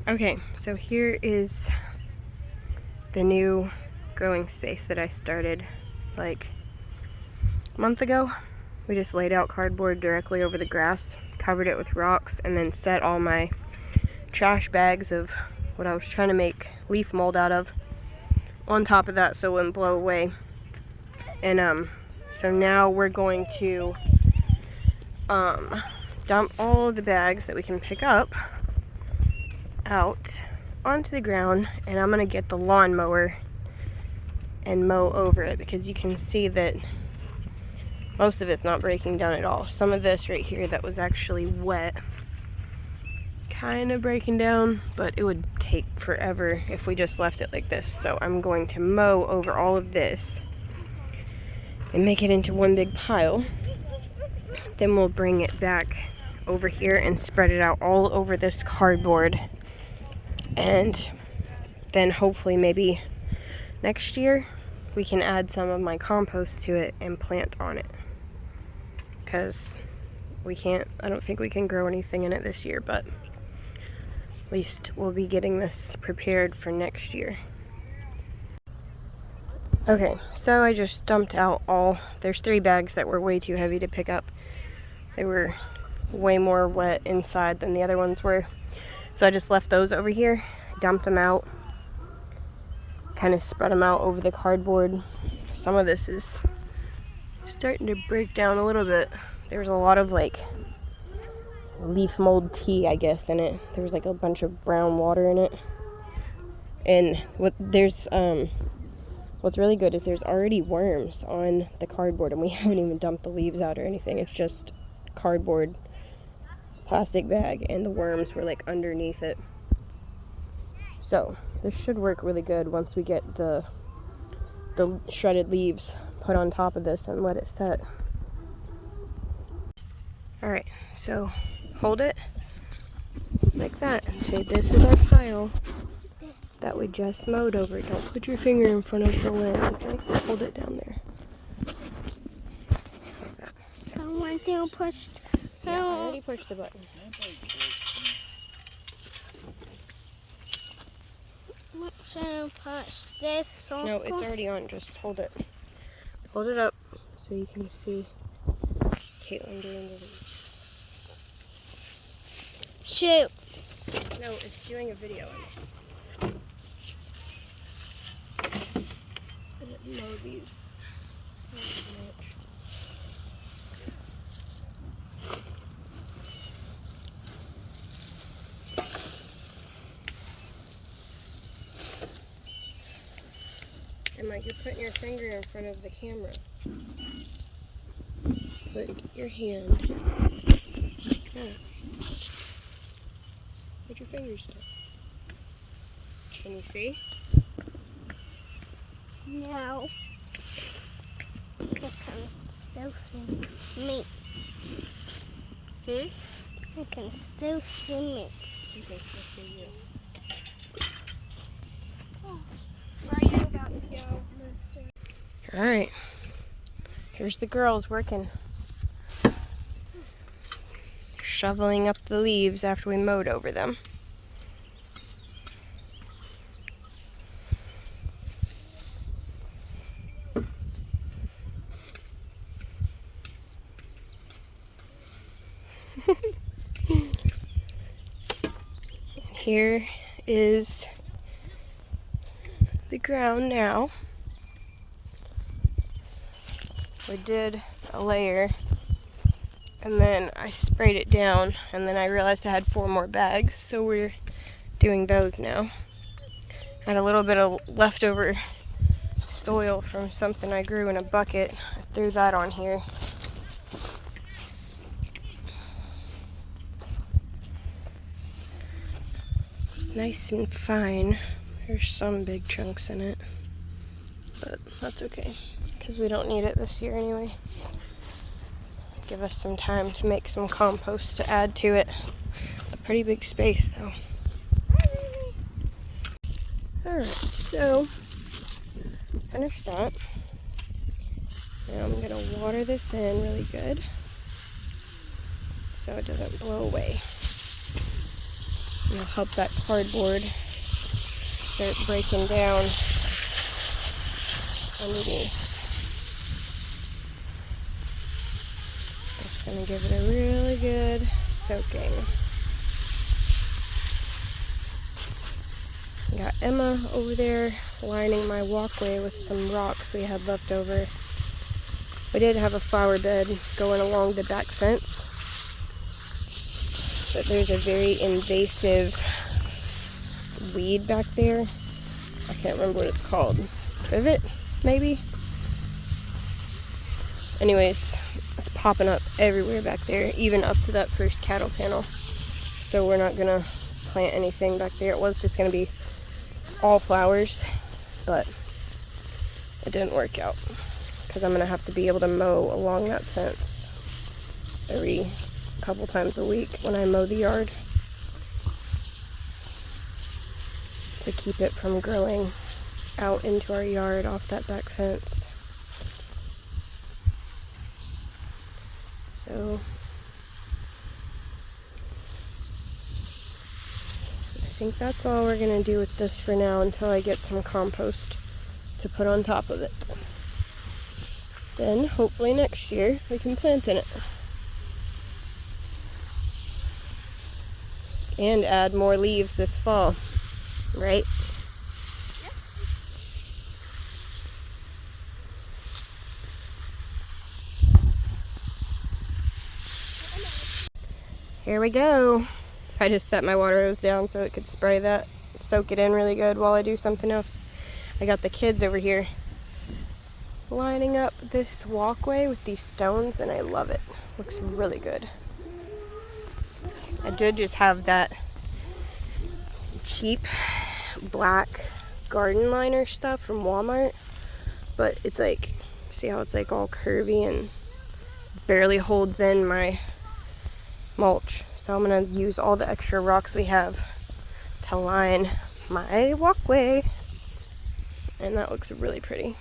Okay, so here is the new growing space that I started like a month ago. We just laid out cardboard directly over the grass, covered it with rocks, and then set all my trash bags of what I was trying to make leaf mold out of on top of that so it wouldn't blow away. And so now we're going to dump all of the bags that we can pick up out onto the ground, and I'm gonna get the lawnmower and mow over it, because you can see that most of it's not breaking down at all. Some of this right here that was actually wet kind of breaking down, but it would take forever if we just left it like this. So I'm going to mow over all of this and make it into one big pile. Then we'll bring it back over here and spread it out all over this cardboard, and then hopefully maybe next year we can add some of my compost to it and plant on it, because I don't think we can grow anything in it this year, but at least we'll be getting this prepared for next year. Okay, so I just dumped out there's 3 bags that were way too heavy to pick up. They were way more wet inside than the other ones were. So I just left those over here, dumped them out, kind of spread them out over the cardboard. Some of this is starting to break down a little bit. There's a lot of like leaf mold tea, I guess, in it. There was like a bunch of brown water in it. And what's really good is there's already worms on the cardboard, and we haven't even dumped the leaves out or anything. It's just cardboard plastic bag, and the worms were like underneath it. So this should work really good once we get the shredded leaves put on top of this and let it set. Alright, so hold it like that and say, this is our pile that we just mowed over. Don't put your finger in front of the lens, okay? Hold it down there. Like that. Someone to push. Yeah, I already pushed the button. Should push this circle? No, it's already on. Just hold it. Hold it up so you can see Caitlin doing the leaves. Shoot. No, it's doing a video. I didn't mow these. Emma, you're putting your finger in front of the camera. Put your hand like that. Put your fingers down. Can you see? No. I can still see me. I can still see me. You can still see you. Where are you about to go, mister? Alright. Here's the girls working. Shoveling up the leaves after we mowed over them. Here is the ground now. We did a layer, and then I sprayed it down, and then I realized I had 4 more bags, so we're doing those now. I had a little bit of leftover soil from something I grew in a bucket. I threw that on here. Nice and fine. There's some big chunks in it, but that's okay, because we don't need it this year anyway. Give us some time to make some compost to add to it. A pretty big space though. Alright, so finished that. Now I'm gonna water this in really good so it doesn't blow away. It'll help that cardboard start breaking down underneath. Just gonna give it a really good soaking. Got Emma over there lining my walkway with some rocks we had left over. We did have a flower bed going along the back fence, but there's a very invasive weed back there. I can't remember what it's called. Privet, maybe? Anyways, it's popping up everywhere back there, even up to that first cattle panel. So we're not gonna plant anything back there. It was just gonna be all flowers, but it didn't work out because I'm gonna have to be able to mow along that fence every couple times a week when I mow the yard to keep it from growing out into our yard off that back fence. So I think that's all we're gonna do with this for now until I get some compost to put on top of it. Then hopefully next year we can plant in it and add more leaves this fall, right? Here we go. I just set my water hose down so it could spray that, soak it in really good while I do something else. I got the kids over here lining up this walkway with these stones, and I love it. Looks really good. I did just have that cheap black garden liner stuff from Walmart, but it's like, see how it's like all curvy and barely holds in my mulch. So I'm gonna use all the extra rocks we have to line my walkway, and that looks really pretty.